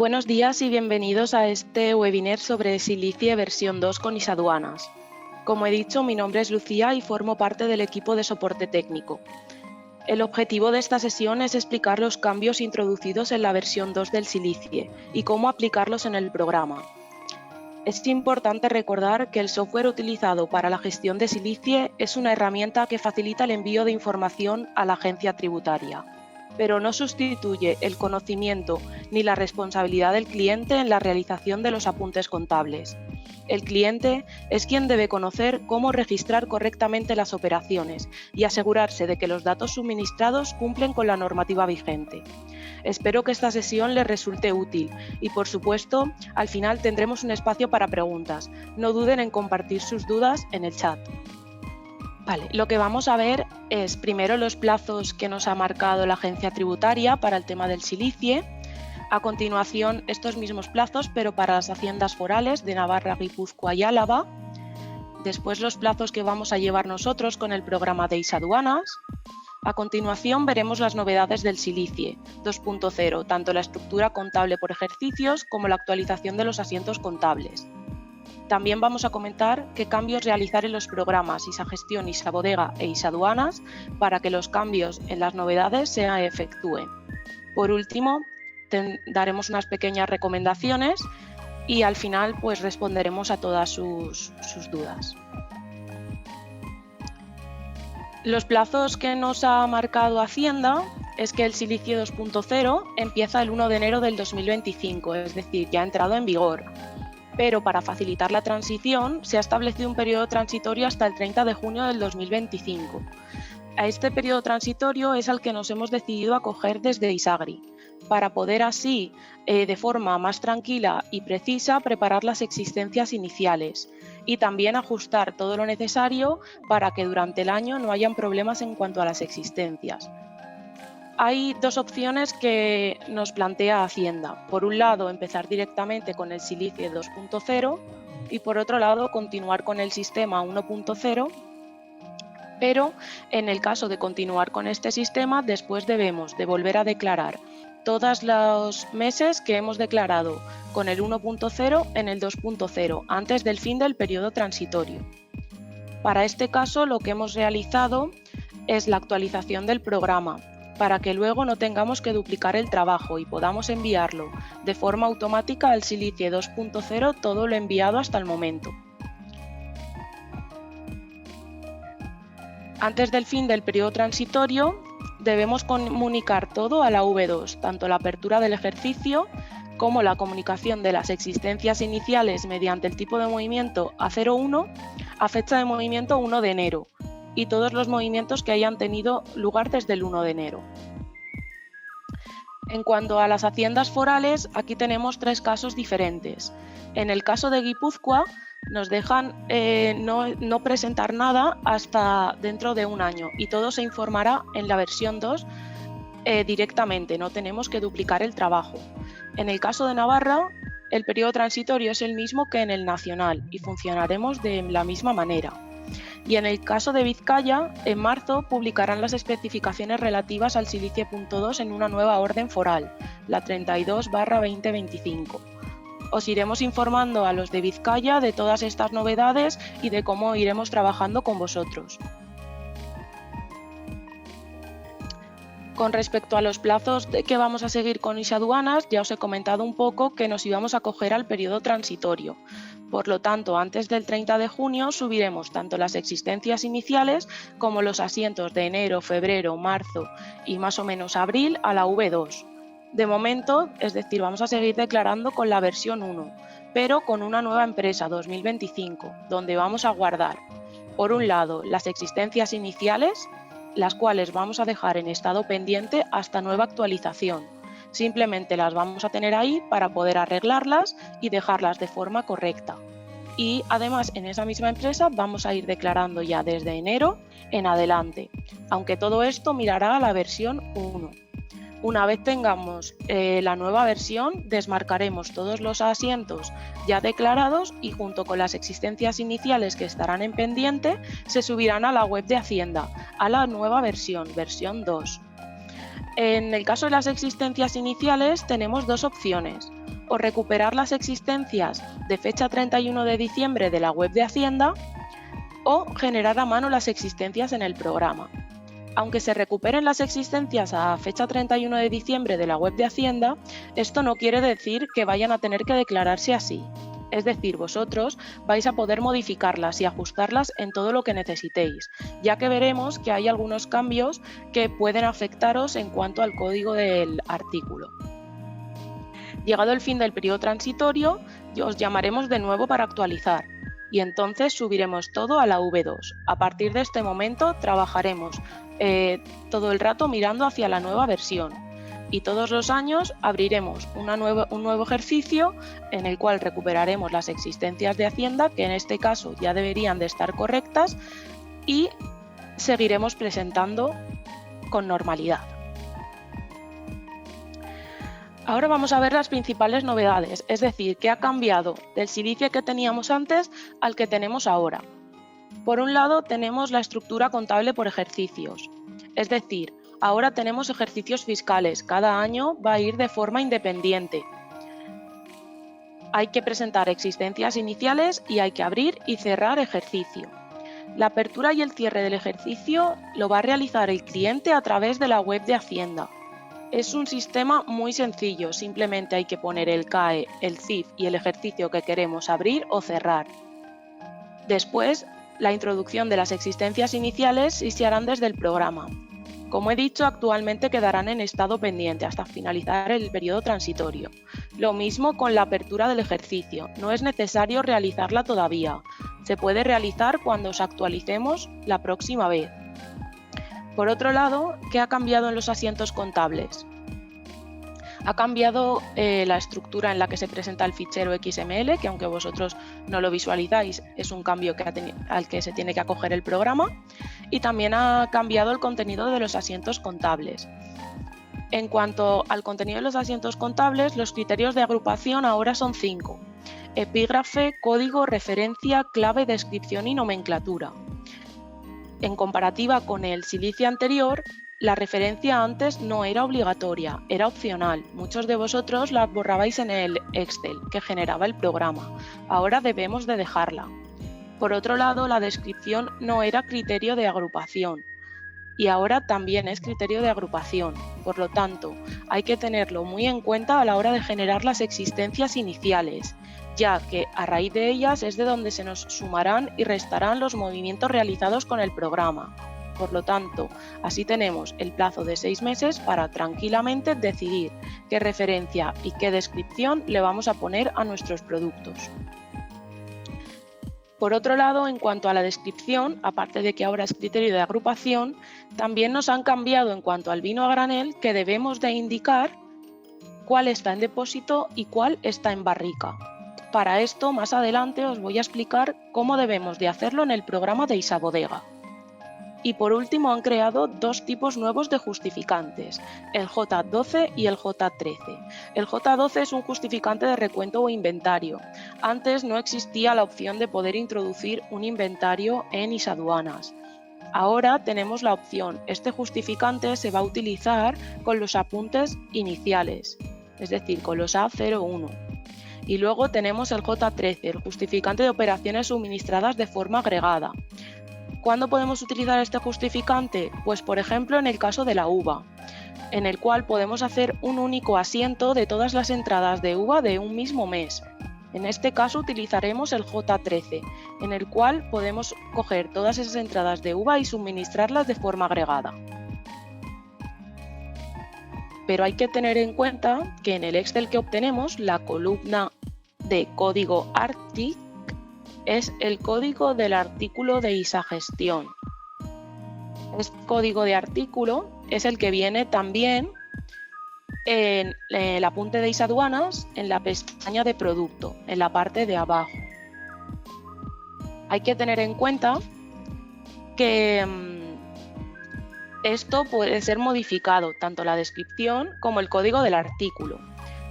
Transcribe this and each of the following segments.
Buenos días y bienvenidos a este webinar sobre Silicie versión 2 con ISAduanas. Como he dicho, mi nombre es Lucía y formo parte del equipo de soporte técnico. El objetivo de esta sesión es explicar los cambios introducidos en la versión 2 del Silicie y cómo aplicarlos en el programa. Es importante recordar que el software utilizado para la gestión de Silicie es una herramienta que facilita el envío de información a la agencia tributaria, pero no sustituye el conocimiento ni la responsabilidad del cliente en la realización de los apuntes contables. El cliente es quien debe conocer cómo registrar correctamente las operaciones y asegurarse de que los datos suministrados cumplen con la normativa vigente. Espero que esta sesión les resulte útil y, por supuesto, al final tendremos un espacio para preguntas. No duden en compartir sus dudas en el chat. Vale, lo que vamos a ver es primero los plazos que nos ha marcado la agencia tributaria para el tema del Silicie. A continuación, estos mismos plazos, pero para las haciendas forales de Navarra, Guipúzcoa y Álava. Después, los plazos que vamos a llevar nosotros con el programa de ISAduanas. A continuación, veremos las novedades del Silicie 2.0, tanto la estructura contable por ejercicios como la actualización de los asientos contables. También vamos a comentar qué cambios realizar en los programas ISAgestión, ISAbodega e ISAduanas para que los cambios en las novedades se efectúen. Por último, daremos unas pequeñas recomendaciones y al final pues responderemos a todas sus dudas. Los plazos que nos ha marcado Hacienda es que el Silicie 2.0 empieza el 1 de enero del 2025, es decir, ya ha entrado en vigor. Pero para facilitar la transición se ha establecido un periodo transitorio hasta el 30 de junio del 2025. A este periodo transitorio es al que nos hemos decidido acoger desde ISAGRI, para poder así, de forma más tranquila y precisa, preparar las existencias iniciales y también ajustar todo lo necesario para que durante el año no hayan problemas en cuanto a las existencias. Hay dos opciones que nos plantea Hacienda. Por un lado, empezar directamente con el Silicie 2.0 y por otro lado, continuar con el sistema 1.0, pero en el caso de continuar con este sistema, después debemos de volver a declarar todos los meses que hemos declarado con el 1.0 en el 2.0, antes del fin del periodo transitorio. Para este caso, lo que hemos realizado es la actualización del programa, para que luego no tengamos que duplicar el trabajo y podamos enviarlo de forma automática al Silicie 2.0 todo lo enviado hasta el momento. Antes del fin del periodo transitorio, debemos comunicar todo a la V2, tanto la apertura del ejercicio como la comunicación de las existencias iniciales mediante el tipo de movimiento A01 a fecha de movimiento 1 de enero y todos los movimientos que hayan tenido lugar desde el 1 de enero. En cuanto a las haciendas forales, aquí tenemos tres casos diferentes. En el caso de Guipúzcoa, nos dejan no presentar nada hasta dentro de un año y todo se informará en la versión 2 directamente, no tenemos que duplicar el trabajo. En el caso de Navarra, el periodo transitorio es el mismo que en el nacional y funcionaremos de la misma manera. Y en el caso de Vizcaya, en marzo publicarán las especificaciones relativas al Silicie.2 en una nueva orden foral, la 32/2025. Os iremos informando a los de Vizcaya de todas estas novedades y de cómo iremos trabajando con vosotros. Con respecto a los plazos que vamos a seguir con ISAduanas, ya os he comentado un poco que nos íbamos a acoger al periodo transitorio. Por lo tanto, antes del 30 de junio subiremos tanto las existencias iniciales como los asientos de enero, febrero, marzo y más o menos abril a la V2. De momento, es decir, vamos a seguir declarando con la versión 1, pero con una nueva empresa 2025, donde vamos a guardar, por un lado, las existencias iniciales, las cuales vamos a dejar en estado pendiente hasta nueva actualización. Simplemente las vamos a tener ahí para poder arreglarlas y dejarlas de forma correcta. Y además en esa misma empresa vamos a ir declarando ya desde enero en adelante, aunque todo esto mirará a la versión 1. Una vez tengamos la nueva versión, desmarcaremos todos los asientos ya declarados y junto con las existencias iniciales que estarán en pendiente, se subirán a la web de Hacienda, a la nueva versión 2. En el caso de las existencias iniciales tenemos dos opciones. o recuperar las existencias de fecha 31 de diciembre de la web de Hacienda, o generar a mano las existencias en el programa. Aunque se recuperen las existencias a fecha 31 de diciembre de la web de Hacienda, esto no quiere decir que vayan a tener que declararse así. Es decir, vosotros vais a poder modificarlas y ajustarlas en todo lo que necesitéis, ya que veremos que hay algunos cambios que pueden afectaros en cuanto al código del artículo. Llegado el fin del periodo transitorio, os llamaremos de nuevo para actualizar y entonces subiremos todo a la V2. A partir de este momento trabajaremos todo el rato mirando hacia la nueva versión. Y todos los años abriremos un nuevo ejercicio en el cual recuperaremos las existencias de Hacienda, que en este caso ya deberían de estar correctas, y seguiremos presentando con normalidad. Ahora vamos a ver las principales novedades, es decir, qué ha cambiado del Silicie que teníamos antes al que tenemos ahora. Por un lado tenemos la estructura contable por ejercicios, es decir, ahora tenemos ejercicios fiscales, cada año va a ir de forma independiente. Hay que presentar existencias iniciales y hay que abrir y cerrar ejercicio. La apertura y el cierre del ejercicio lo va a realizar el cliente a través de la web de Hacienda. Es un sistema muy sencillo, simplemente hay que poner el CAE, el CIF y el ejercicio que queremos abrir o cerrar. Después, la introducción de las existencias iniciales se harán desde el programa. Como he dicho, actualmente quedarán en estado pendiente hasta finalizar el periodo transitorio. Lo mismo con la apertura del ejercicio, no es necesario realizarla todavía. Se puede realizar cuando os actualicemos la próxima vez. Por otro lado, ¿qué ha cambiado en los asientos contables? Ha cambiado la estructura en la que se presenta el fichero XML, que aunque vosotros no lo visualizáis, es un cambio al que se tiene que acoger el programa, y también ha cambiado el contenido de los asientos contables. En cuanto al contenido de los asientos contables, los criterios de agrupación ahora son 5: epígrafe, código, referencia, clave, descripción y nomenclatura. En comparativa con el Silicie anterior, la referencia antes no era obligatoria, era opcional. Muchos de vosotros la borrabais en el Excel que generaba el programa. Ahora debemos de dejarla. Por otro lado, la descripción no era criterio de agrupación y ahora también es criterio de agrupación. Por lo tanto, hay que tenerlo muy en cuenta a la hora de generar las existencias iniciales, ya que a raíz de ellas es de donde se nos sumarán y restarán los movimientos realizados con el programa. Por lo tanto, así tenemos el plazo de 6 meses para tranquilamente decidir qué referencia y qué descripción le vamos a poner a nuestros productos. Por otro lado, en cuanto a la descripción, aparte de que ahora es criterio de agrupación, también nos han cambiado en cuanto al vino a granel, que debemos de indicar cuál está en depósito y cuál está en barrica. Para esto, más adelante os voy a explicar cómo debemos de hacerlo en el programa de Isabodega. Y por último han creado 2 tipos nuevos de justificantes, el J12 y el J13. El J12 es un justificante de recuento o inventario. Antes no existía la opción de poder introducir un inventario en Isaduanas. Ahora tenemos la opción. Este justificante se va a utilizar con los apuntes iniciales, es decir, con los A01. Y luego tenemos el J13, el justificante de operaciones suministradas de forma agregada. ¿Cuándo podemos utilizar este justificante? Pues por ejemplo en el caso de la uva, en el cual podemos hacer un único asiento de todas las entradas de uva de un mismo mes. En este caso utilizaremos el J13, en el cual podemos coger todas esas entradas de uva y suministrarlas de forma agregada. Pero hay que tener en cuenta que en el Excel que obtenemos, la columna de código ARTIC es el código del artículo de Isagestión. Este código de artículo es el que viene también en el apunte de Isaduanas, en la pestaña de producto, en la parte de abajo. Hay que tener en cuenta que esto puede ser modificado, tanto la descripción como el código del artículo.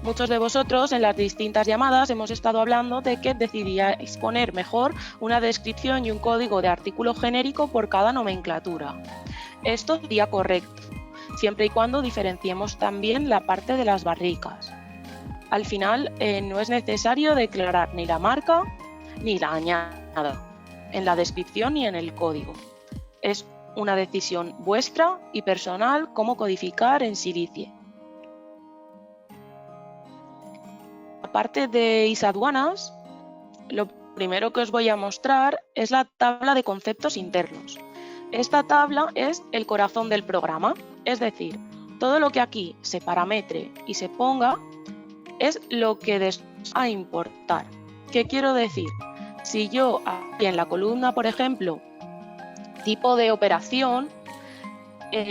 Muchos de vosotros en las distintas llamadas hemos estado hablando de que decidíais poner mejor una descripción y un código de artículo genérico por cada nomenclatura. Esto sería correcto, siempre y cuando diferenciemos también la parte de las barricas. Al final no es necesario declarar ni la marca ni la añada en la descripción ni en el código. Es una decisión vuestra y personal cómo codificar en Silicie. Aparte de ISADuanas, lo primero que os voy a mostrar es la tabla de conceptos internos. Esta tabla es el corazón del programa, es decir, todo lo que aquí se parametre y se ponga es lo que va a importar. ¿Qué quiero decir? Si yo aquí en la columna, por ejemplo, tipo de operación,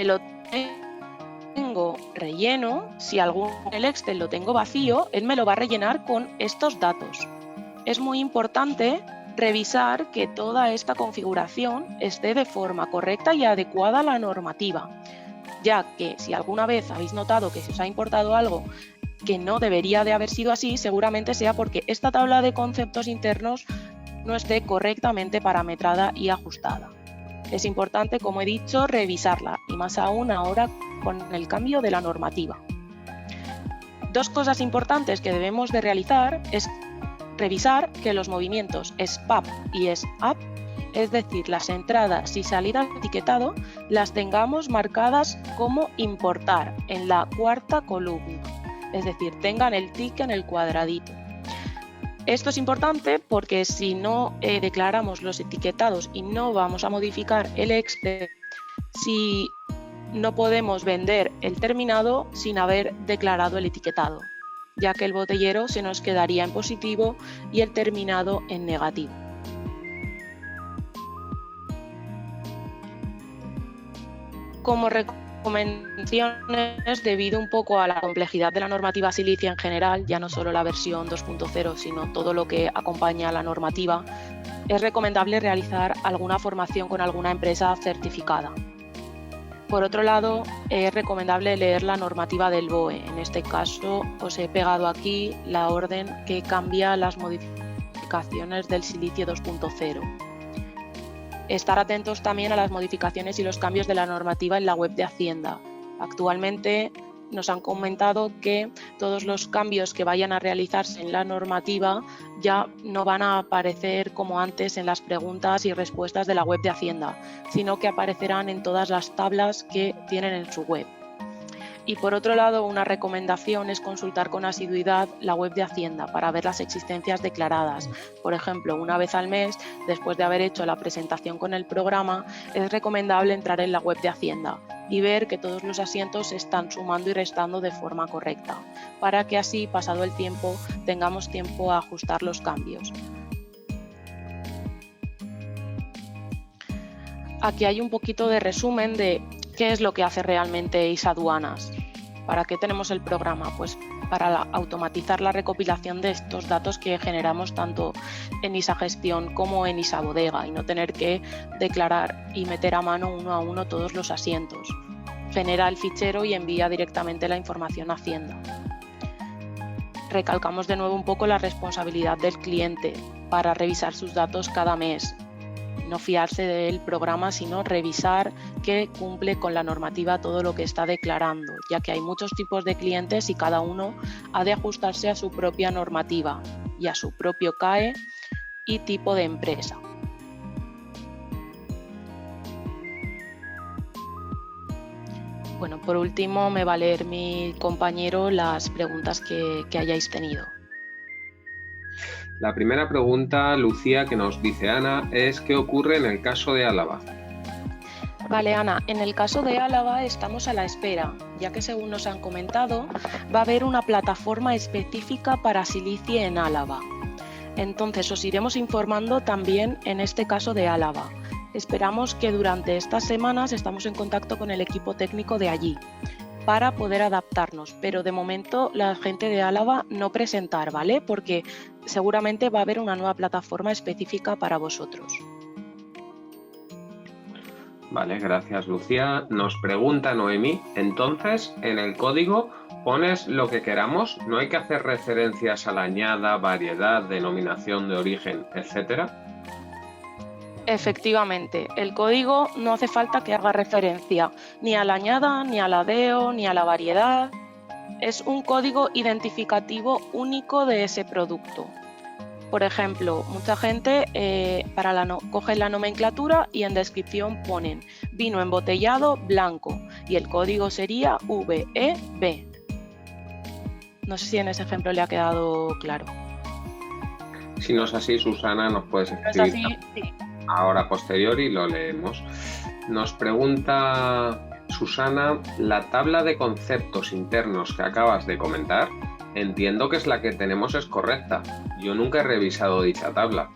lo tengo relleno, si el Excel lo tengo vacío, él me lo va a rellenar con estos datos. Es muy importante revisar que toda esta configuración esté de forma correcta y adecuada a la normativa, ya que si alguna vez habéis notado que se os ha importado algo que no debería de haber sido así, seguramente sea porque esta tabla de conceptos internos no esté correctamente parametrada y ajustada. Es importante, como he dicho, revisarla, y más aún ahora con el cambio de la normativa. Dos cosas importantes que debemos de realizar es revisar que los movimientos SPAP y SAP, es decir, las entradas y salidas de etiquetado, las tengamos marcadas como importar en la cuarta columna, es decir, tengan el tic en el cuadradito. Esto es importante porque si no declaramos los etiquetados y no vamos a modificar el Excel, si no podemos vender el terminado sin haber declarado el etiquetado, ya que el botellero se nos quedaría en positivo y el terminado en negativo. Como recomendaciones, debido un poco a la complejidad de la normativa Silicie en general, ya no solo la versión 2.0, sino todo lo que acompaña a la normativa, es recomendable realizar alguna formación con alguna empresa certificada. Por otro lado, es recomendable leer la normativa del BOE. En este caso, os he pegado aquí la orden que cambia las modificaciones del Silicie 2.0. Estar atentos también a las modificaciones y los cambios de la normativa en la web de Hacienda. Actualmente nos han comentado que todos los cambios que vayan a realizarse en la normativa ya no van a aparecer como antes en las preguntas y respuestas de la web de Hacienda, sino que aparecerán en todas las tablas que tienen en su web. Y por otro lado, una recomendación es consultar con asiduidad la web de Hacienda para ver las existencias declaradas. Por ejemplo, una vez al mes, después de haber hecho la presentación con el programa, es recomendable entrar en la web de Hacienda y ver que todos los asientos se están sumando y restando de forma correcta, para que así, pasado el tiempo, tengamos tiempo a ajustar los cambios. Aquí hay un poquito de resumen de ¿qué es lo que hace realmente ISADuanas? ¿Para qué tenemos el programa? Pues para automatizar la recopilación de estos datos que generamos tanto en ISAGestión como en ISABodega y no tener que declarar y meter a mano uno a uno todos los asientos. Genera el fichero y envía directamente la información a Hacienda. Recalcamos de nuevo un poco la responsabilidad del cliente para revisar sus datos cada mes. No fiarse del programa, sino revisar que cumple con la normativa todo lo que está declarando, ya que hay muchos tipos de clientes y cada uno ha de ajustarse a su propia normativa y a su propio CAE y tipo de empresa. Bueno, por último me va a leer mi compañero las preguntas que hayáis tenido. La primera pregunta, Lucía, que nos dice Ana, es ¿qué ocurre en el caso de Álava? Vale, Ana, en el caso de Álava estamos a la espera, ya que según nos han comentado, va a haber una plataforma específica para Silicie en Álava. Entonces os iremos informando también en este caso de Álava. Esperamos que durante estas semanas estamos en contacto con el equipo técnico de allí para poder adaptarnos, pero de momento la gente de Álava no presentar, ¿vale? Porque seguramente va a haber una nueva plataforma específica para vosotros. Vale, gracias Lucía. Nos pregunta Noemí, entonces en el código pones lo que queramos, no hay que hacer referencias a la añada, variedad, denominación de origen, etcétera. Efectivamente, el código no hace falta que haga referencia ni a la añada, ni a la DEO, ni a la variedad. Es un código identificativo único de ese producto. Por ejemplo, mucha gente coge la nomenclatura y en descripción ponen vino embotellado blanco y el código sería VEB. No sé si en ese ejemplo le ha quedado claro. Si no es así, Susana, nos puedes escribir. No es así, sí. Ahora posteriori lo leemos. Nos pregunta Susana, la tabla de conceptos internos que acabas de comentar, entiendo que es la que tenemos es correcta. Yo nunca he revisado dicha tabla.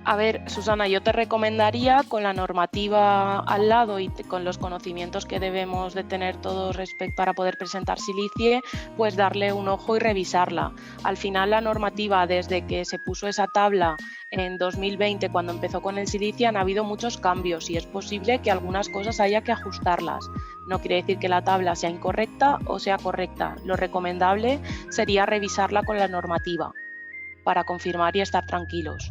A ver, Susana, yo te recomendaría con la normativa al lado y con los conocimientos que debemos de tener todos para poder presentar Silicie, pues darle un ojo y revisarla. Al final la normativa, desde que se puso esa tabla en 2020, cuando empezó con el Silicie, han habido muchos cambios y es posible que algunas cosas haya que ajustarlas. No quiere decir que la tabla sea incorrecta o sea correcta. Lo recomendable sería revisarla con la normativa para confirmar y estar tranquilos.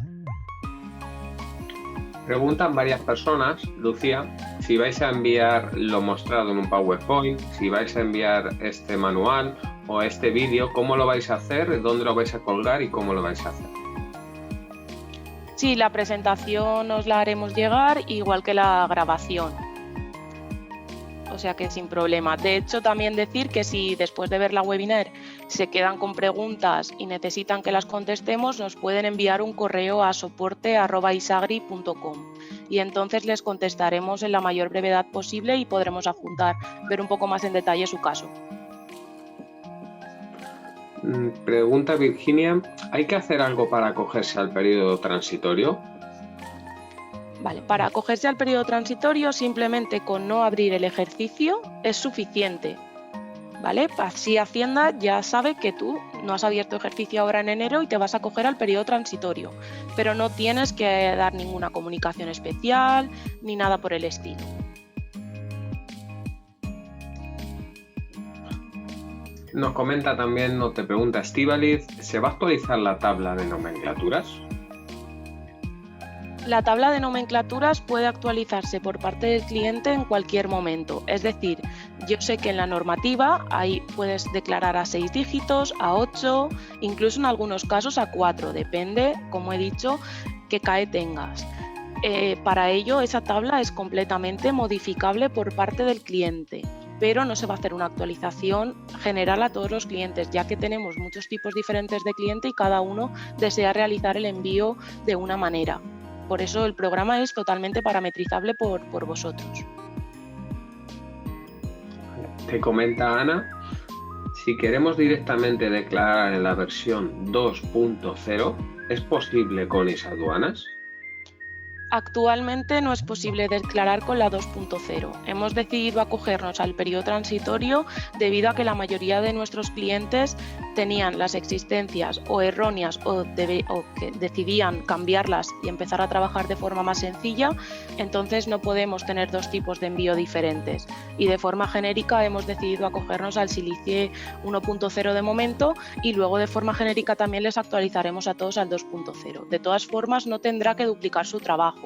Preguntan varias personas, Lucía, si vais a enviar lo mostrado en un PowerPoint, si vais a enviar este manual o este vídeo, ¿cómo lo vais a hacer? ¿Dónde lo vais a colgar y cómo lo vais a hacer? Sí, la presentación os la haremos llegar, igual que la grabación. O sea que sin problema. De hecho, también decir que si después de ver la webinar se quedan con preguntas y necesitan que las contestemos, nos pueden enviar un correo a soporte@isagri.com y entonces les contestaremos en la mayor brevedad posible y podremos ver un poco más en detalle su caso. Pregunta Virginia, ¿hay que hacer algo para acogerse al periodo transitorio? Vale, para acogerse al periodo transitorio, simplemente con no abrir el ejercicio es suficiente, ¿vale? Así Hacienda ya sabe que tú no has abierto ejercicio ahora en enero y te vas a acoger al periodo transitorio, pero no tienes que dar ninguna comunicación especial ni nada por el estilo. Nos comenta también, te pregunta Estíbaliz, ¿se va a actualizar la tabla de nomenclaturas? La tabla de nomenclaturas puede actualizarse por parte del cliente en cualquier momento. Es decir, yo sé que en la normativa ahí puedes declarar a 6 dígitos, a 8, incluso en algunos casos a 4, depende, como he dicho, qué CAE tengas. Para ello, esa tabla es completamente modificable por parte del cliente, pero no se va a hacer una actualización general a todos los clientes, ya que tenemos muchos tipos diferentes de cliente y cada uno desea realizar el envío de una manera. Por eso el programa es totalmente parametrizable por vosotros. Te comenta Ana, si queremos directamente declarar en la versión 2.0, ¿es posible con ISAduanas? Actualmente no es posible declarar con la 2.0. Hemos decidido acogernos al periodo transitorio debido a que la mayoría de nuestros clientes tenían las existencias o erróneas o que decidían cambiarlas y empezar a trabajar de forma más sencilla, entonces no podemos tener dos tipos de envío diferentes y de forma genérica hemos decidido acogernos al Silicie 1.0 de momento y luego de forma genérica también les actualizaremos a todos al 2.0. De todas formas no tendrá que duplicar su trabajo.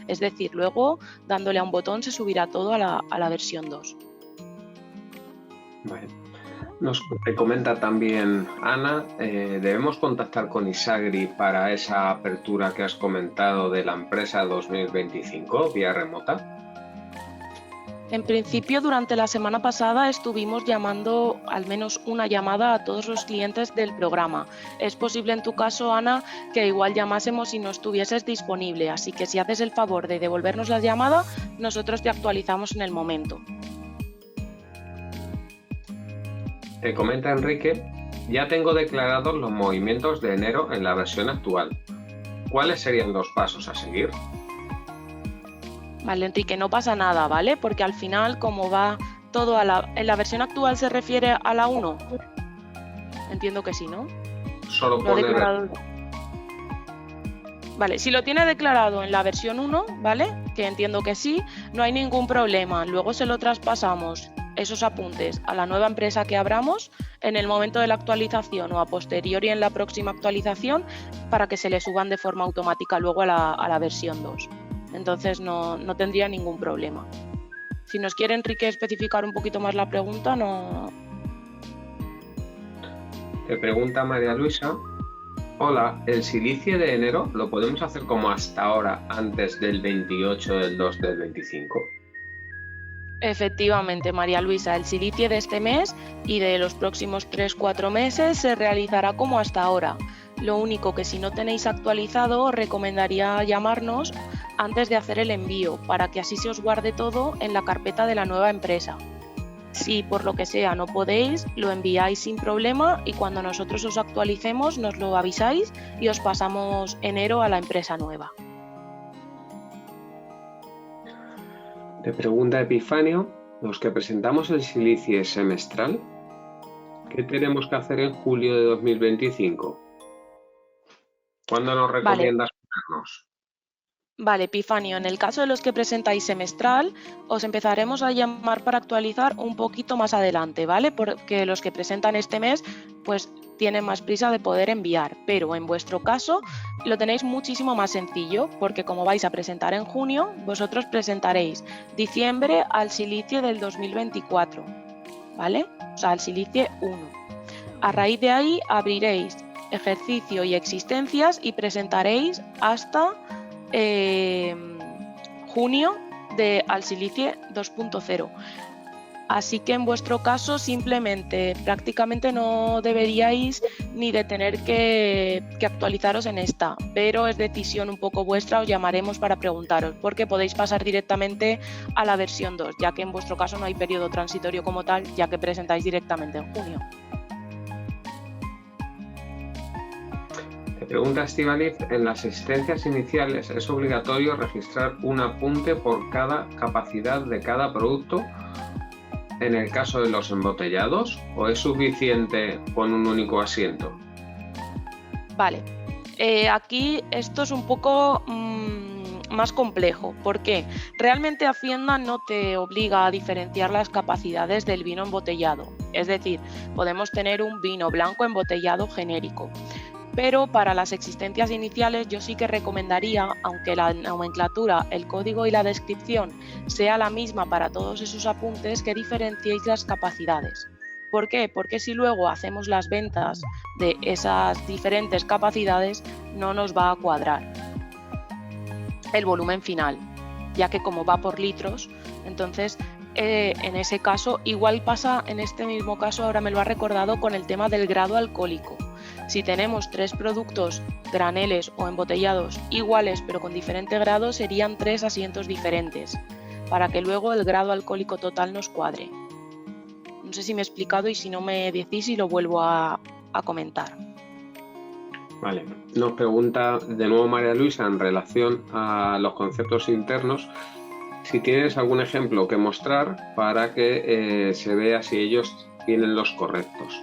Es decir, luego dándole a un botón se subirá todo a la versión 2. Vale. Nos comenta también Ana, ¿debemos contactar con Isagri para esa apertura que has comentado de la empresa 2025 vía remota? En principio, durante la semana pasada estuvimos llamando al menos una llamada a todos los clientes del programa. Es posible en tu caso, Ana, que igual llamásemos y no estuvieses disponible, así que si haces el favor de devolvernos la llamada, nosotros te actualizamos en el momento. Te comenta Enrique, ya tengo declarados los movimientos de enero en la versión actual. ¿Cuáles serían los pasos a seguir? Vale, Enrique, no pasa nada, ¿vale? Porque al final, como va todo en la versión actual se refiere a la 1. Entiendo que sí, ¿no? Solo poner... Vale, si lo tiene declarado en la versión 1, ¿vale? Que entiendo que sí, no hay ningún problema. Luego se lo traspasamos esos apuntes a la nueva empresa que abramos en el momento de la actualización o a posteriori en la próxima actualización para que se le suban de forma automática luego a la versión 2. Entonces no tendría ningún problema. Si nos quiere Enrique especificar un poquito más la pregunta, no... Te pregunta María Luisa. Hola, ¿el silicio de enero lo podemos hacer como hasta ahora, antes del 28 del 2 del 25? Efectivamente, María Luisa, el silicio de este mes y de los próximos 3-4 meses se realizará como hasta ahora. Lo único que si no tenéis actualizado, os recomendaría llamarnos antes de hacer el envío, para que así se os guarde todo en la carpeta de la nueva empresa. Si por lo que sea no podéis, lo enviáis sin problema y cuando nosotros os actualicemos nos lo avisáis y os pasamos enero a la empresa nueva. Te pregunta Epifanio, los que presentamos el silicio semestral, ¿qué tenemos que hacer en julio de 2025? ¿Cuándo nos recomiendas ponernos? Vale, Epifanio, en el caso de los que presentáis semestral, os empezaremos a llamar para actualizar un poquito más adelante, ¿vale? Porque los que presentan este mes, pues tienen más prisa de poder enviar, pero en vuestro caso lo tenéis muchísimo más sencillo, porque como vais a presentar en junio, vosotros presentaréis diciembre al silicio del 2024, ¿vale? O sea, al silicio 1. A raíz de ahí abriréis ejercicio y existencias y presentaréis hasta junio de al silicio 2.0. Así que en vuestro caso simplemente prácticamente no deberíais ni de tener que actualizaros en esta, pero es decisión un poco vuestra, os llamaremos para preguntaros, porque podéis pasar directamente a la versión 2, ya que en vuestro caso no hay periodo transitorio como tal, ya que presentáis directamente en junio. Pregunta Estíbaliz, en las existencias iniciales es obligatorio registrar un apunte por cada capacidad de cada producto en el caso de los embotellados o es suficiente con un único asiento? Vale, aquí esto es un poco más complejo porque realmente Hacienda no te obliga a diferenciar las capacidades del vino embotellado, es decir, podemos tener un vino blanco embotellado genérico. Pero para las existencias iniciales yo sí que recomendaría, aunque la nomenclatura, el código y la descripción sea la misma para todos esos apuntes, que diferenciéis las capacidades. ¿Por qué? Porque si luego hacemos las ventas de esas diferentes capacidades no nos va a cuadrar el volumen final, ya que como va por litros, entonces en ese caso igual pasa en este mismo caso, ahora me lo ha recordado con el tema del grado alcohólico. Si tenemos 3 productos, graneles o embotellados iguales pero con diferente grado, serían 3 asientos diferentes, para que luego el grado alcohólico total nos cuadre. No sé si me he explicado y si no me decís y lo vuelvo a comentar. Vale, nos pregunta de nuevo María Luisa en relación a los conceptos internos, si tienes algún ejemplo que mostrar para que se vea si ellos tienen los correctos.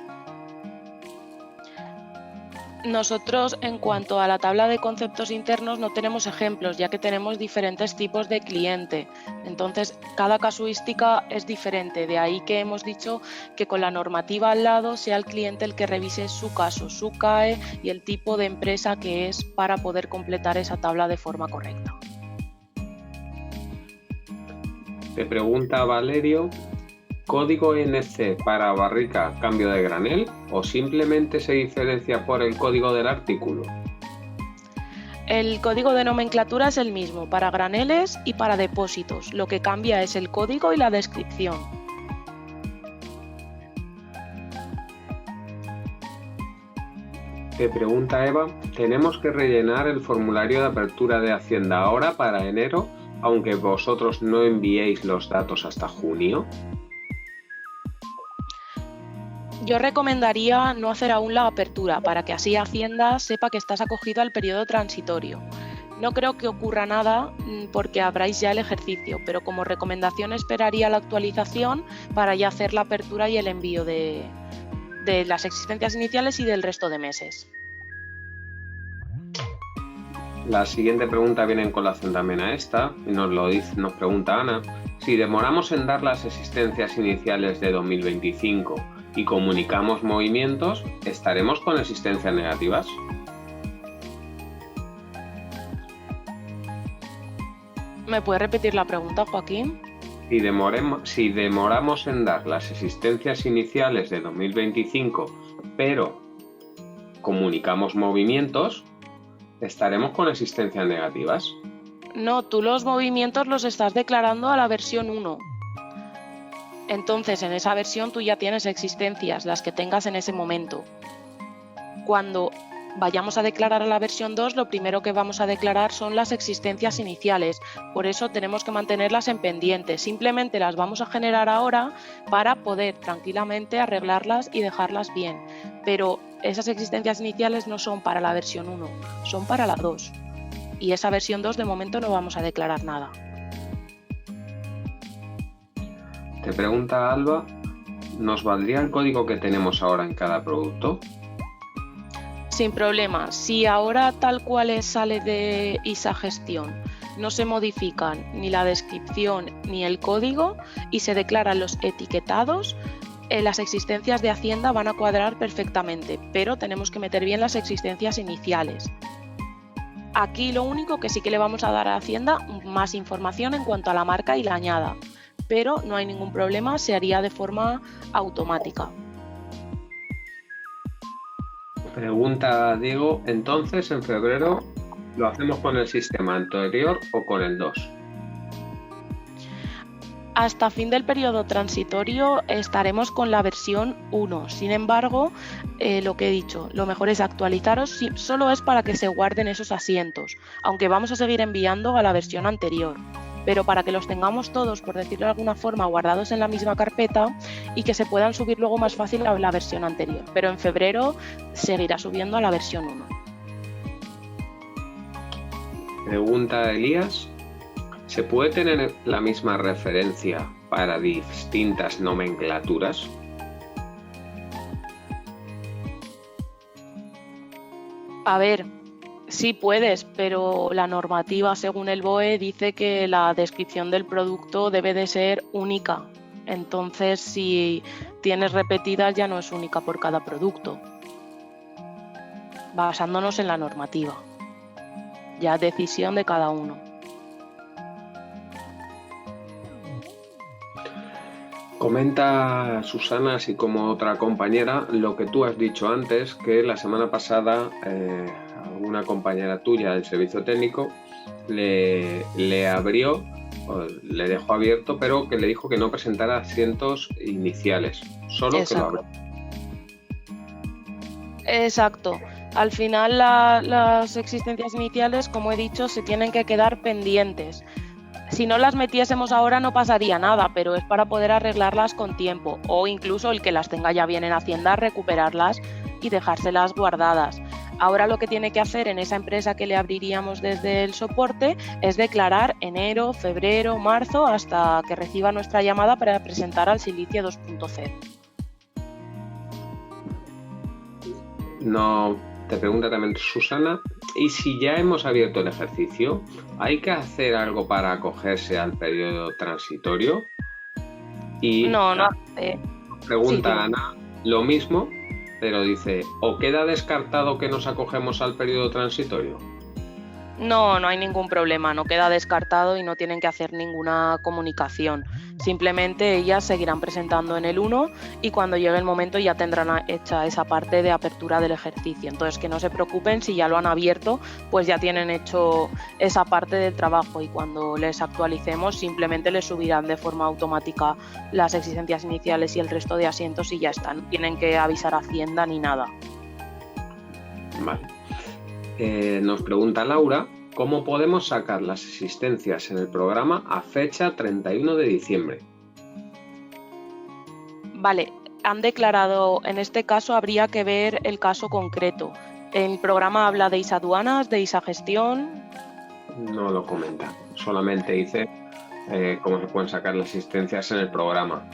Nosotros, en cuanto a la tabla de conceptos internos, no tenemos ejemplos, ya que tenemos diferentes tipos de cliente. Entonces, cada casuística es diferente. De ahí que hemos dicho que con la normativa al lado sea el cliente el que revise su caso, su CAE y el tipo de empresa que es para poder completar esa tabla de forma correcta. Te pregunta Valerio, ¿código NC para barrica cambio de granel o simplemente se diferencia por el código del artículo? El código de nomenclatura es el mismo para graneles y para depósitos. Lo que cambia es el código y la descripción. Te pregunta Eva, ¿tenemos que rellenar el formulario de apertura de Hacienda ahora para enero, aunque vosotros no enviéis los datos hasta junio? Yo recomendaría no hacer aún la apertura para que así Hacienda sepa que estás acogido al periodo transitorio. No creo que ocurra nada porque abráis ya el ejercicio, pero como recomendación esperaría la actualización para ya hacer la apertura y el envío de las existencias iniciales y del resto de meses. La siguiente pregunta viene en colación también a esta y nos pregunta Ana, si demoramos en dar las existencias iniciales de 2025 y comunicamos movimientos, ¿estaremos con existencias negativas? ¿Me puede repetir la pregunta, Joaquín? Si demoramos en dar las existencias iniciales de 2025, pero comunicamos movimientos, estaremos con existencias negativas. No, tú los movimientos los estás declarando a la versión 1. Entonces, en esa versión tú ya tienes existencias, las que tengas en ese momento. Cuando vayamos a declarar a la versión 2, lo primero que vamos a declarar son las existencias iniciales. Por eso tenemos que mantenerlas en pendiente. Simplemente las vamos a generar ahora para poder tranquilamente arreglarlas y dejarlas bien. Pero esas existencias iniciales no son para la versión 1, son para la 2. Y esa versión 2 de momento no vamos a declarar nada. Te pregunta Alba, ¿nos valdría el código que tenemos ahora en cada producto? Sin problema. Si ahora tal cual sale de ISA Gestión no se modifican ni la descripción ni el código y se declaran los etiquetados, las existencias de Hacienda van a cuadrar perfectamente, pero tenemos que meter bien las existencias iniciales. Aquí lo único que sí que le vamos a dar a Hacienda más información en cuanto a la marca y la añada, pero no hay ningún problema, se haría de forma automática. Pregunta Diego, entonces en febrero lo hacemos con el sistema anterior o con el 2. Hasta fin del periodo transitorio estaremos con la versión 1. Sin embargo, lo que he dicho, lo mejor es actualizaros, solo es para que se guarden esos asientos, aunque vamos a seguir enviando a la versión anterior. Pero para que los tengamos todos, por decirlo de alguna forma, guardados en la misma carpeta y que se puedan subir luego más fácil a la versión anterior. Pero en febrero seguirá subiendo a la versión 1. Pregunta Elías, ¿se puede tener la misma referencia para distintas nomenclaturas? A ver, sí puedes, pero la normativa según el BOE dice que la descripción del producto debe de ser única. Entonces, si tienes repetidas ya no es única por cada producto. Basándonos en la normativa. Ya decisión de cada uno. Comenta Susana, así como otra compañera, lo que tú has dicho antes, que la semana pasada alguna compañera tuya del servicio técnico le abrió, le dejó abierto, pero que le dijo que no presentara asientos iniciales, solo Exacto. Que lo abrió. Exacto. Al final las existencias iniciales, como he dicho, se tienen que quedar pendientes. Si no las metiésemos ahora no pasaría nada, pero es para poder arreglarlas con tiempo, o incluso el que las tenga ya bien en Hacienda, recuperarlas y dejárselas guardadas. Ahora lo que tiene que hacer en esa empresa que le abriríamos desde el soporte es declarar enero, febrero, marzo, hasta que reciba nuestra llamada para presentar al Silicia 2.0. No, te pregunta también Susana, ¿y si ya hemos abierto el ejercicio, hay que hacer algo para acogerse al periodo transitorio? Y no. Pregunta Sí, Ana lo mismo, pero dice, ¿o queda descartado que nos acogemos al periodo transitorio? No hay ningún problema, no queda descartado y no tienen que hacer ninguna comunicación. Simplemente ellas seguirán presentando en el 1 y cuando llegue el momento ya tendrán hecha esa parte de apertura del ejercicio. Entonces que no se preocupen, si ya lo han abierto, pues ya tienen hecho esa parte del trabajo y cuando les actualicemos simplemente les subirán de forma automática las existencias iniciales y el resto de asientos y ya están. No tienen que avisar a Hacienda ni nada. Vale. Nos pregunta Laura, ¿cómo podemos sacar las existencias en el programa a fecha 31 de diciembre? Vale, han declarado, en este caso habría que ver el caso concreto. El programa habla de ISA aduanas, de ISA gestión. No lo comenta, solamente dice cómo se pueden sacar las existencias en el programa.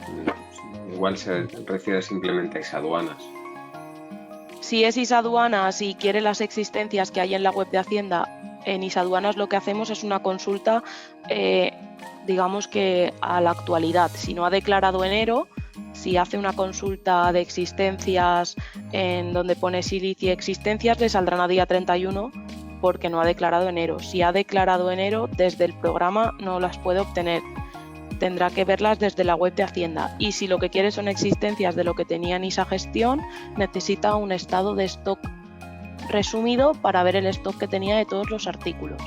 Igual se refiere simplemente a ISA aduanas. Si es ISA aduanas y quiere las existencias que hay en la web de Hacienda, en ISA aduanas lo que hacemos es una consulta, digamos que a la actualidad. Si no ha declarado enero, si hace una consulta de existencias en donde pone Silicia existencias, le saldrán a día 31 porque no ha declarado enero. Si ha declarado enero, desde el programa no las puede obtener. tendrá que verlas desde la web de Hacienda. Y si lo que quiere son existencias de lo que tenía en ISA Gestión, necesita un estado de stock resumido para ver el stock que tenía de todos los artículos.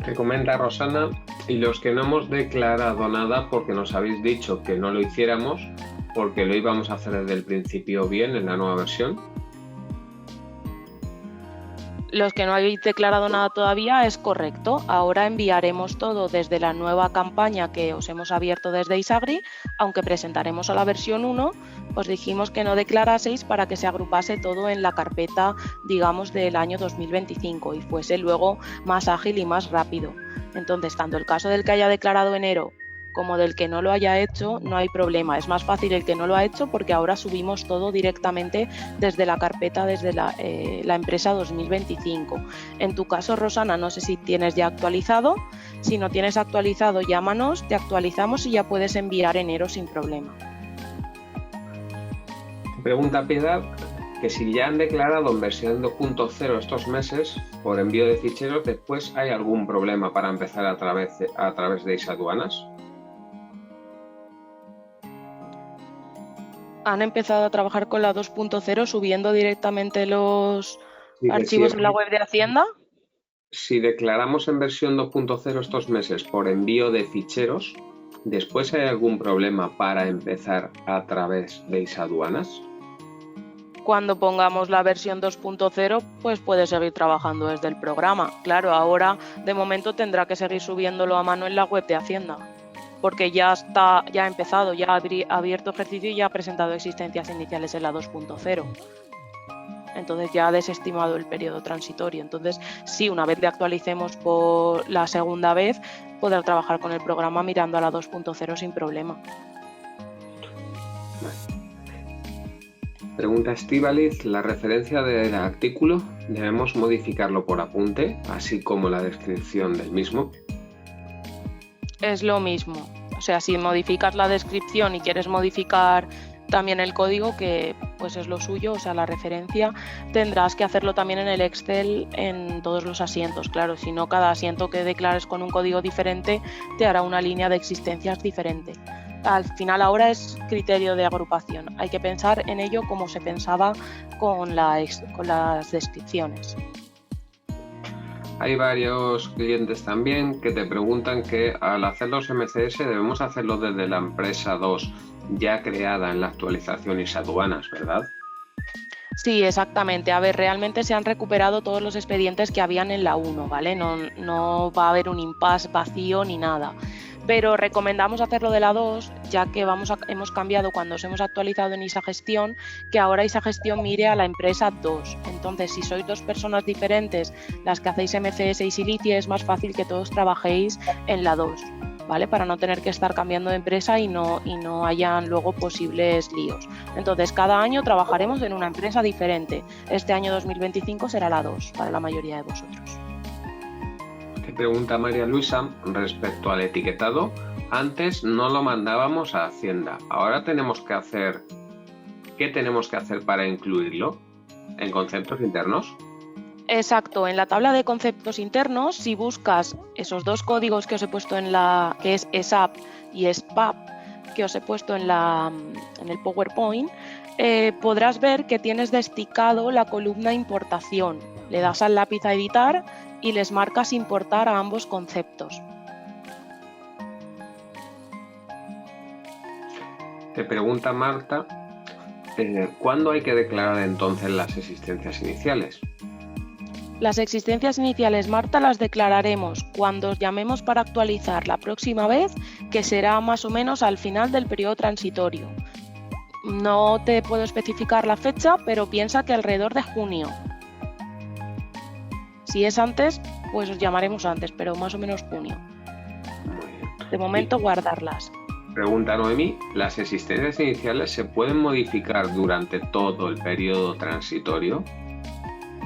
Te comenta Rosana, y los que no hemos declarado nada porque nos habéis dicho que no lo hiciéramos, porque lo íbamos a hacer desde el principio bien en la nueva versión. Los que no habéis declarado nada todavía es correcto. Ahora enviaremos todo desde la nueva campaña que os hemos abierto desde Isagri, aunque presentaremos a la versión 1, os dijimos que no declaraseis para que se agrupase todo en la carpeta, digamos, del año 2025 y fuese luego más ágil y más rápido. Entonces, tanto el caso del que haya declarado enero como del que no lo haya hecho, no hay problema. Es más fácil el que no lo ha hecho porque ahora subimos todo directamente desde la carpeta, desde la empresa 2025. En tu caso, Rosana, no sé si tienes ya actualizado. Si no tienes actualizado, llámanos, te actualizamos y ya puedes enviar enero sin problema. Pregunta Piedad que si ya han declarado en versión 2.0 estos meses por envío de ficheros, después hay algún problema para empezar a través de ISA Aduanas. Han empezado a trabajar con la 2.0 subiendo directamente los archivos en la web de Hacienda. Si declaramos en versión 2.0 estos meses por envío de ficheros, ¿después hay algún problema para empezar a través de ISA Aduanas? Cuando pongamos la versión 2.0, pues puede seguir trabajando desde el programa. Claro, ahora de momento tendrá que seguir subiéndolo a mano en la web de Hacienda, porque ya ha empezado, ya ha abierto ejercicio y ya ha presentado existencias iniciales en la 2.0. Entonces ya ha desestimado el periodo transitorio. Entonces, sí, una vez le actualicemos por la segunda vez, podrá trabajar con el programa mirando a la 2.0 sin problema. Pregunta Estíbaliz, la referencia del artículo, ¿debemos modificarlo por apunte, así como la descripción del mismo? Es lo mismo. O sea, si modificas la descripción y quieres modificar también el código, que pues es lo suyo, o sea, la referencia, tendrás que hacerlo también en el Excel en todos los asientos. Claro, si no, cada asiento que declares con un código diferente te hará una línea de existencias diferente. Al final ahora es criterio de agrupación. Hay que pensar en ello como se pensaba con las descripciones. Hay varios clientes también que te preguntan que al hacer los MCS debemos hacerlo desde la empresa 2 ya creada en la actualización ISA Aduanas, ¿verdad? Sí, exactamente. A ver, realmente se han recuperado todos los expedientes que habían en la 1, ¿vale? No va a haber un impasse vacío ni nada. Pero recomendamos hacerlo de la 2, ya que hemos cambiado cuando os hemos actualizado en ISA Gestión, que ahora ISA Gestión mire a la empresa 2. Entonces, si sois dos personas diferentes las que hacéis MCS y Silicia, es más fácil que todos trabajéis en la 2, ¿vale? Para no tener que estar cambiando de empresa y no hayan luego posibles líos. Entonces, cada año trabajaremos en una empresa diferente. Este año 2025 será la 2 para la mayoría de vosotros. Pregunta María Luisa respecto al etiquetado. Antes no lo mandábamos a Hacienda. Ahora tenemos que hacer. ¿Qué tenemos que hacer para incluirlo en conceptos internos? Exacto. En la tabla de conceptos internos, si buscas esos dos códigos que os he puesto que es ESAP y SPAP, que os he puesto en el PowerPoint, podrás ver que tienes desticado la columna importación. Le das al lápiz a editar y les marcas importar a ambos conceptos. Te pregunta Marta, ¿cuándo hay que declarar entonces las existencias iniciales? Las existencias iniciales, Marta, las declararemos cuando os llamemos para actualizar la próxima vez, que será más o menos al final del periodo transitorio. No te puedo especificar la fecha, pero piensa que alrededor de junio. Si es antes, pues os llamaremos antes, pero más o menos junio. Muy bien. De momento, guardarlas. Pregunta Noemí, ¿las existencias iniciales se pueden modificar durante todo el periodo transitorio?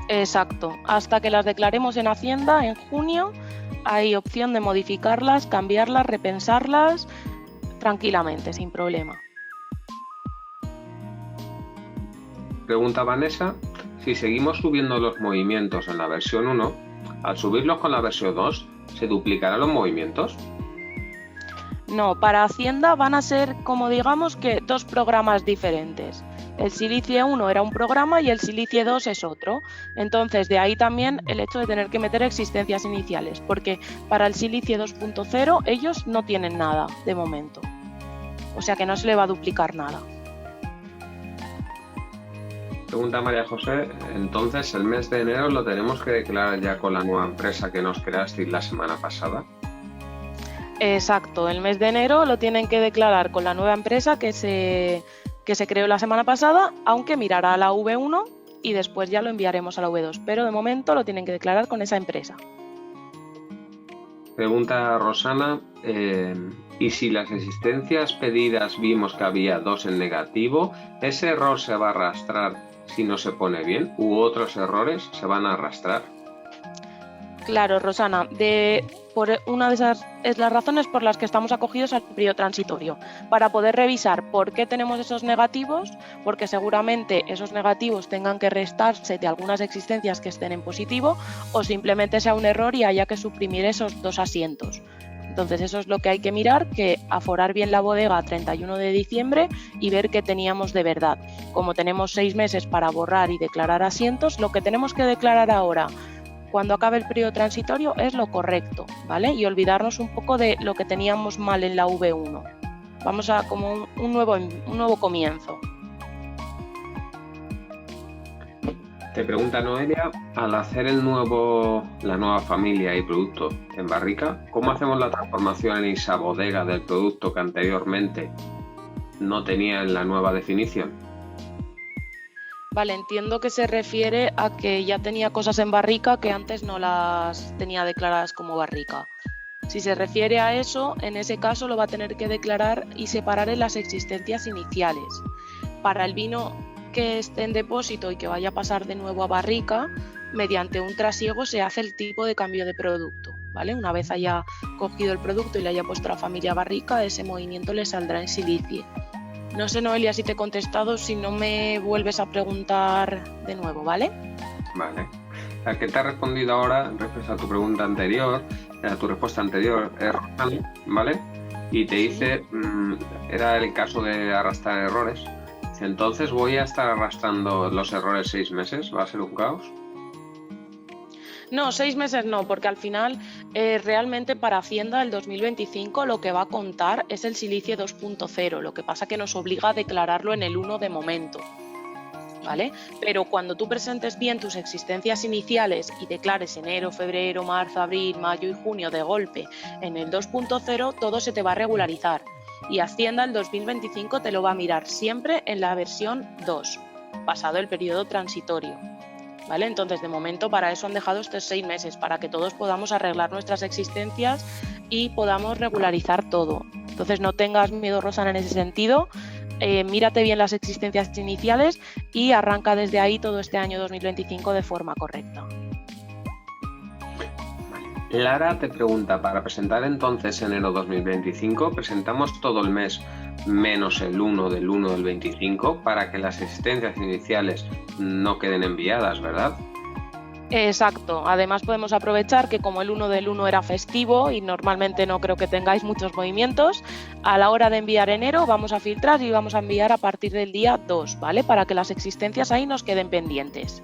Exacto. Hasta que las declaremos en Hacienda en junio, hay opción de modificarlas, cambiarlas, repensarlas tranquilamente, sin problema. Pregunta Vanessa, si seguimos subiendo los movimientos en la versión 1, al subirlos con la versión 2, ¿Se duplicarán los movimientos? No, para Hacienda van a ser, como digamos, que dos programas diferentes. El Silicie 1 era un programa y el Silicie 2 es otro. Entonces, de ahí también el hecho de tener que meter existencias iniciales, porque para el Silicie 2.0 ellos no tienen nada de momento. O sea que no se le va a duplicar nada. Pregunta María José, entonces el mes de enero lo tenemos que declarar ya con la nueva empresa que nos creasteis la semana pasada. Exacto, el mes de enero lo tienen que declarar con la nueva empresa que se creó la semana pasada, aunque mirará a la V1 y después ya lo enviaremos a la V2, pero de momento lo tienen que declarar con esa empresa. Pregunta Rosana, ¿y si las existencias pedidas vimos que había 2 en negativo, ese error se va a arrastrar si no se pone bien u otros errores se van a arrastrar? Claro, Rosana, por una de esas es las razones por las que estamos acogidos al periodo transitorio, para poder revisar por qué tenemos esos negativos, porque seguramente esos negativos tengan que restarse de algunas existencias que estén en positivo o simplemente sea un error y haya que suprimir esos 2 asientos. Entonces eso es lo que hay que mirar, que aforar bien la bodega a 31 de diciembre y ver qué teníamos de verdad. Como tenemos 6 meses para borrar y declarar asientos, lo que tenemos que declarar ahora cuando acabe el periodo transitorio es lo correcto, ¿vale? Y olvidarnos un poco de lo que teníamos mal en la V1. Vamos a como un nuevo comienzo. Te pregunta Noelia, al hacer la nueva familia y producto en barrica, ¿cómo hacemos la transformación en esa bodega del producto que anteriormente no tenía en la nueva definición? Vale, entiendo que se refiere a que ya tenía cosas en barrica que antes no las tenía declaradas como barrica. Si se refiere a eso, en ese caso lo va a tener que declarar y separar en las existencias iniciales. Para el vino que esté en depósito y que vaya a pasar de nuevo a barrica, mediante un trasiego se hace el tipo de cambio de producto, ¿vale? Una vez haya cogido el producto y le haya puesto la familia barrica, ese movimiento le saldrá en silicie. No sé, Noelia, si te he contestado, si no me vuelves a preguntar de nuevo, ¿vale? Vale. La que te ha respondido ahora, respecto a tu pregunta anterior, a tu respuesta anterior, es Rosana, ¿vale? Y te dice, era el caso de arrastrar errores. Entonces, ¿voy a estar arrastrando los errores 6 meses? ¿Va a ser un caos? No, 6 meses no, porque al final realmente para Hacienda el 2025 lo que va a contar es el Silicie 2.0, lo que pasa que nos obliga a declararlo en el 1 de momento, ¿vale? Pero cuando tú presentes bien tus existencias iniciales y declares enero, febrero, marzo, abril, mayo y junio de golpe en el 2.0, todo se te va a regularizar y Hacienda el 2025 te lo va a mirar siempre en la versión 2, pasado el periodo transitorio. ¿Vale? Entonces, de momento, para eso han dejado estos 6 meses, para que todos podamos arreglar nuestras existencias y podamos regularizar todo. Entonces, no tengas miedo, Rosana, en ese sentido. Mírate bien las existencias iniciales y arranca desde ahí todo este año 2025 de forma correcta. Lara te pregunta, para presentar entonces enero 2025, presentamos todo el mes menos el 1 del 1 del 25 para que las existencias iniciales no queden enviadas, ¿verdad? Exacto, además podemos aprovechar que como el 1 del 1 era festivo y normalmente no creo que tengáis muchos movimientos, a la hora de enviar enero vamos a filtrar y vamos a enviar a partir del día 2, ¿vale? Para que las existencias ahí nos queden pendientes.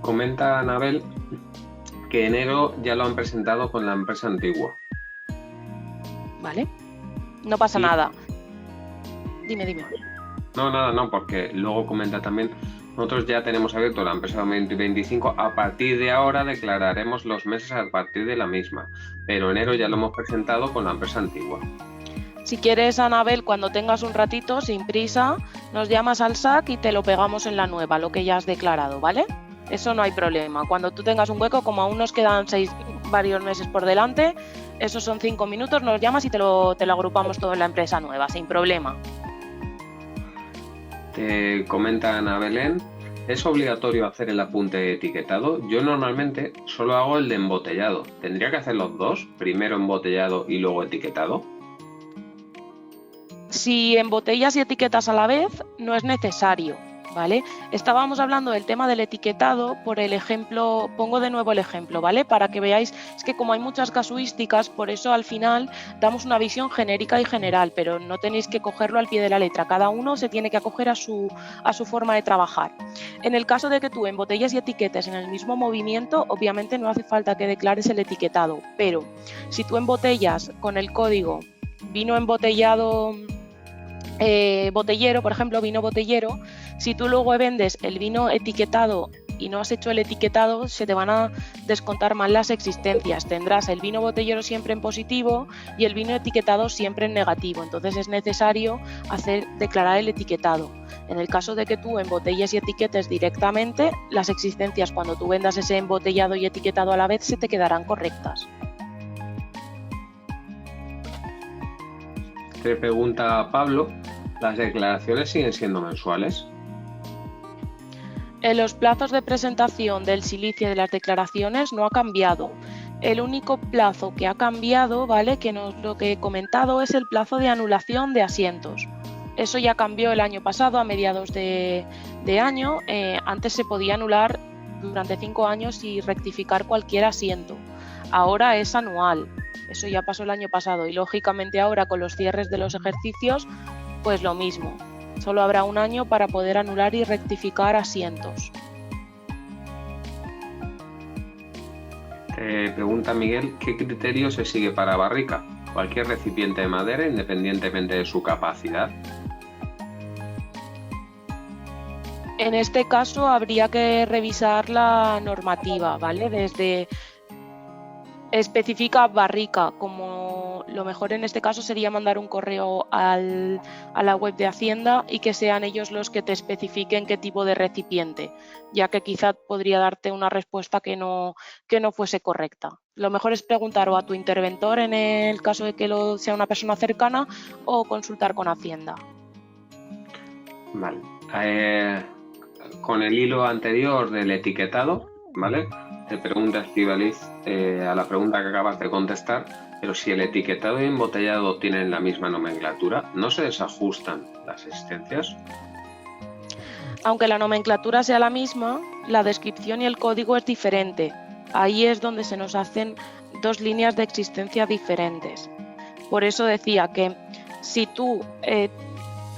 Comenta Anabel que enero ya lo han presentado con la empresa antigua. ¿Vale? No pasa nada. Dime. No, porque luego comenta también, nosotros ya tenemos abierto la empresa 2025, a partir de ahora declararemos los meses a partir de la misma, pero enero ya lo hemos presentado con la empresa antigua. Si quieres, Anabel, cuando tengas un ratito, sin prisa, nos llamas al SAC y te lo pegamos en la nueva, lo que ya has declarado, ¿vale? Eso no hay problema. Cuando tú tengas un hueco, como aún nos quedan varios meses por delante, esos son 5 minutos, nos llamas y te lo agrupamos todo en la empresa nueva, sin problema. Te comenta Ana Belén, ¿es obligatorio hacer el apunte de etiquetado? Yo normalmente solo hago el de embotellado. ¿Tendría que hacer los dos? Primero embotellado y luego etiquetado. Si embotellas y etiquetas a la vez, no es necesario, ¿vale? Estábamos hablando del tema del etiquetado por el ejemplo, pongo de nuevo el ejemplo, ¿vale? Para que veáis, es que como hay muchas casuísticas, por eso al final damos una visión genérica y general, pero no tenéis que cogerlo al pie de la letra, cada uno se tiene que acoger a su forma de trabajar. En el caso de que tú embotelles y etiquetes en el mismo movimiento, obviamente no hace falta que declares el etiquetado, pero si tú embotellas con el código vino embotellado botellero, por ejemplo, vino botellero, si tú luego vendes el vino etiquetado y no has hecho el etiquetado, se te van a descontar mal las existencias. Tendrás el vino botellero siempre en positivo y el vino etiquetado siempre en negativo. Entonces es necesario declarar el etiquetado. En el caso de que tú embotelles y etiquetes directamente, las existencias cuando tú vendas ese embotellado y etiquetado a la vez se te quedarán correctas. Te pregunta Pablo, ¿las declaraciones siguen siendo mensuales? En los plazos de presentación del silicio de las declaraciones no ha cambiado. El único plazo que ha cambiado, ¿vale? Lo que he comentado es el plazo de anulación de asientos. Eso ya cambió el año pasado, a mediados de año. Antes se podía anular durante 5 años y rectificar cualquier asiento. Ahora es anual. Eso ya pasó el año pasado y lógicamente ahora con los cierres de los ejercicios, pues lo mismo. Solo habrá un año para poder anular y rectificar asientos. Pregunta Miguel, ¿qué criterio se sigue para barrica? ¿Cualquier recipiente de madera independientemente de su capacidad? En este caso habría que revisar la normativa, ¿vale? Desde especifica barrica, como lo mejor en este caso sería mandar un correo a la web de Hacienda y que sean ellos los que te especifiquen qué tipo de recipiente, ya que quizá podría darte una respuesta que no fuese correcta. Lo mejor es preguntar o a tu interventor en el caso de que sea una persona cercana o consultar con Hacienda. Vale. Con el hilo anterior del etiquetado, ¿vale? Te pregunta Estíbaliz a la pregunta que acabas de contestar, pero si el etiquetado y embotellado tienen la misma nomenclatura, ¿no se desajustan las existencias? Aunque la nomenclatura sea la misma, la descripción y el código es diferente. Ahí es donde se nos hacen dos líneas de existencia diferentes. Por eso decía que si tú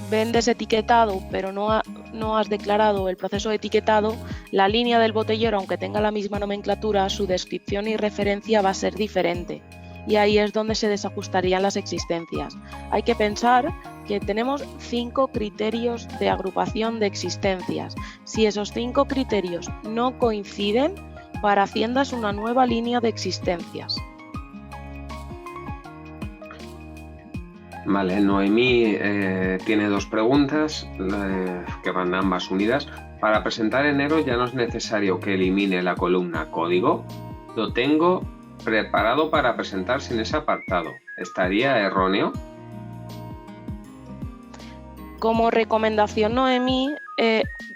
vendes etiquetado pero no has declarado el proceso de etiquetado, la línea del botellero, aunque tenga la misma nomenclatura, su descripción y referencia va a ser diferente. Y ahí es donde se desajustarían las existencias. Hay que pensar que tenemos 5 criterios de agrupación de existencias. Si esos 5 criterios no coinciden, para Hacienda es una nueva línea de existencias. Vale, Noemí tiene 2 preguntas que van ambas unidas. Para presentar enero ya no es necesario que elimine la columna código. Lo tengo preparado para presentar sin ese apartado. ¿Estaría erróneo? Como recomendación, Noemí,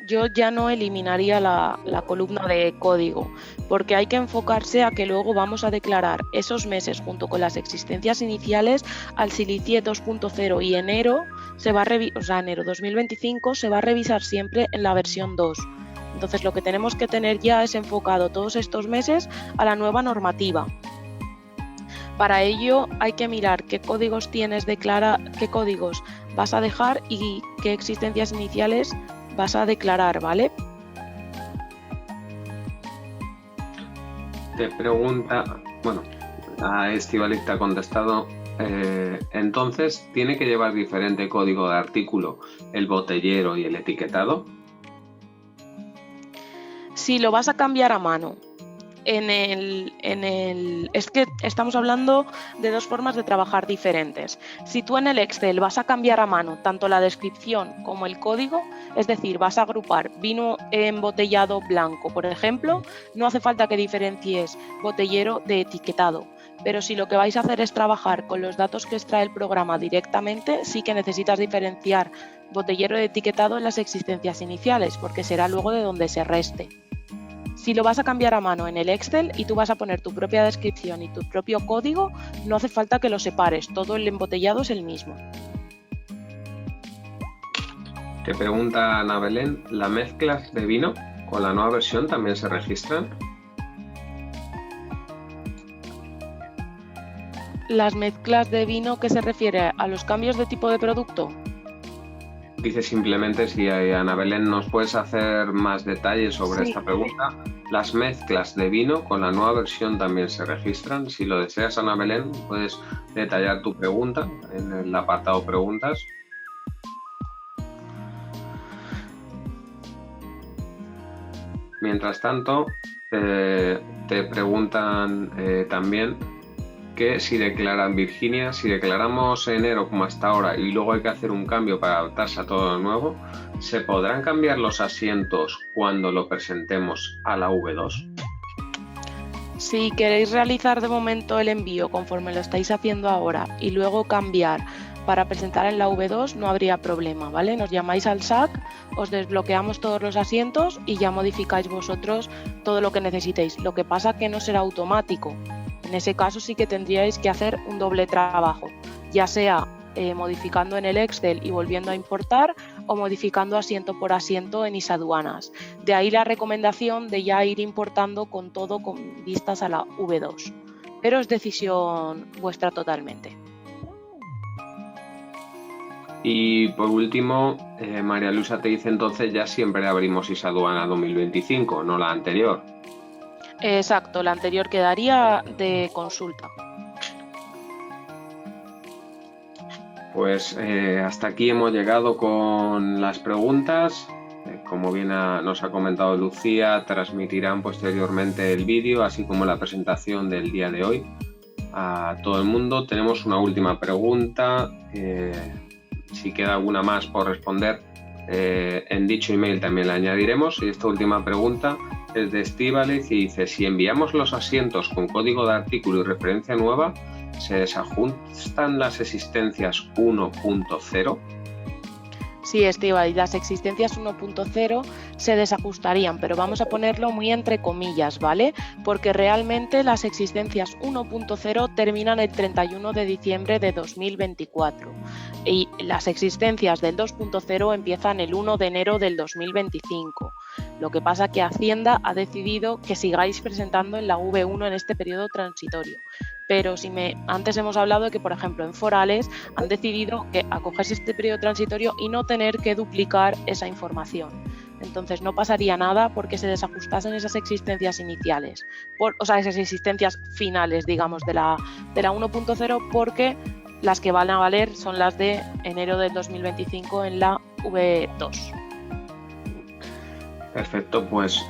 yo ya no eliminaría la columna de código, porque hay que enfocarse a que luego vamos a declarar esos meses junto con las existencias iniciales al Silicie 2.0 y enero 2025 se va a revisar siempre en la versión 2. Entonces lo que tenemos que tener ya es enfocado todos estos meses a la nueva normativa. Para ello hay que mirar qué códigos qué códigos vas a dejar y qué existencias iniciales vas a declarar, ¿vale? Te pregunta, bueno, a Estíbaliz te ha contestado, entonces, ¿tiene que llevar diferente código de artículo el botellero y el etiquetado? Si lo vas a cambiar a mano, es que estamos hablando de 2 formas de trabajar diferentes. Si tú en el Excel vas a cambiar a mano tanto la descripción como el código, es decir, vas a agrupar vino embotellado blanco, por ejemplo, no hace falta que diferencies botellero de etiquetado. Pero si lo que vais a hacer es trabajar con los datos que extrae el programa directamente, sí que necesitas diferenciar botellero de etiquetado en las existencias iniciales, porque será luego de donde se reste. Si lo vas a cambiar a mano en el Excel y tú vas a poner tu propia descripción y tu propio código, no hace falta que lo separes, todo el embotellado es el mismo. Te pregunta Ana Belén, ¿las mezclas de vino con la nueva versión también se registran? ¿Las mezclas de vino qué se refiere? ¿A los cambios de tipo de producto? Dice simplemente si Ana Belén nos puedes hacer más detalles sobre Sí. esta pregunta. ¿Las mezclas de vino con la nueva versión también se registran? Si lo deseas, Ana Belén, puedes detallar tu pregunta en el apartado preguntas. Mientras tanto, te preguntan también que si declaran Virginia, si declaramos enero como hasta ahora y luego hay que hacer un cambio para adaptarse a todo lo nuevo, ¿se podrán cambiar los asientos cuando lo presentemos a la V2? Si queréis realizar de momento el envío conforme lo estáis haciendo ahora y luego cambiar para presentar en la V2 no habría problema, ¿vale? Nos llamáis al SAC, os desbloqueamos todos los asientos y ya modificáis vosotros todo lo que necesitéis. Lo que pasa que no será automático. En ese caso sí que tendríais que hacer un doble trabajo, ya sea modificando en el Excel y volviendo a importar o modificando asiento por asiento en ISADuanas. De ahí la recomendación de ya ir importando con todo con vistas a la V2. Pero es decisión vuestra totalmente. Y por último, María Luisa te dice entonces ya siempre abrimos ISADuana 2025, no la anterior. Exacto, la anterior quedaría de consulta. Pues hasta aquí hemos llegado con las preguntas. Como bien nos ha comentado Lucía, transmitirán posteriormente el vídeo, así como la presentación del día de hoy a todo el mundo. Tenemos una última pregunta. Si queda alguna más por responder, en dicho email también la añadiremos. Y esta última pregunta es de Estíbaliz y dice: si enviamos los asientos con código de artículo y referencia nueva, ¿se desajustan las existencias 1.0? Sí, Estíbaliz, las existencias 1.0 se desajustarían, pero vamos a ponerlo muy entre comillas, ¿vale? Porque realmente las existencias 1.0 terminan el 31 de diciembre de 2024 y las existencias del 2.0 empiezan el 1 de enero del 2025. Lo que pasa que Hacienda ha decidido que sigáis presentando en la V1 en este periodo transitorio. Pero antes hemos hablado de que, por ejemplo, en Forales han decidido que acogerse este periodo transitorio y no tener que duplicar esa información. Entonces no pasaría nada porque se desajustasen esas existencias iniciales, o sea, esas existencias finales, digamos, de la 1.0, porque las que van a valer son las de enero del 2025 en la V2. Perfecto, pues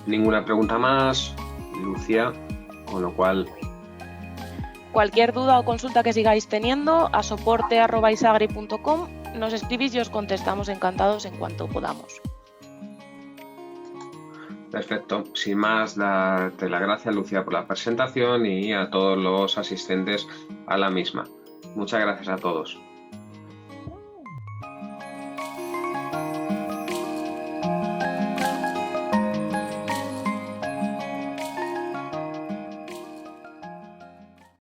ninguna pregunta más, Lucía, con lo cual... Cualquier duda o consulta que sigáis teniendo, a soporte@isagri.com nos escribís y os contestamos encantados en cuanto podamos. Perfecto, sin más, darte las gracias, Lucía, por la presentación y a todos los asistentes a la misma. Muchas gracias a todos.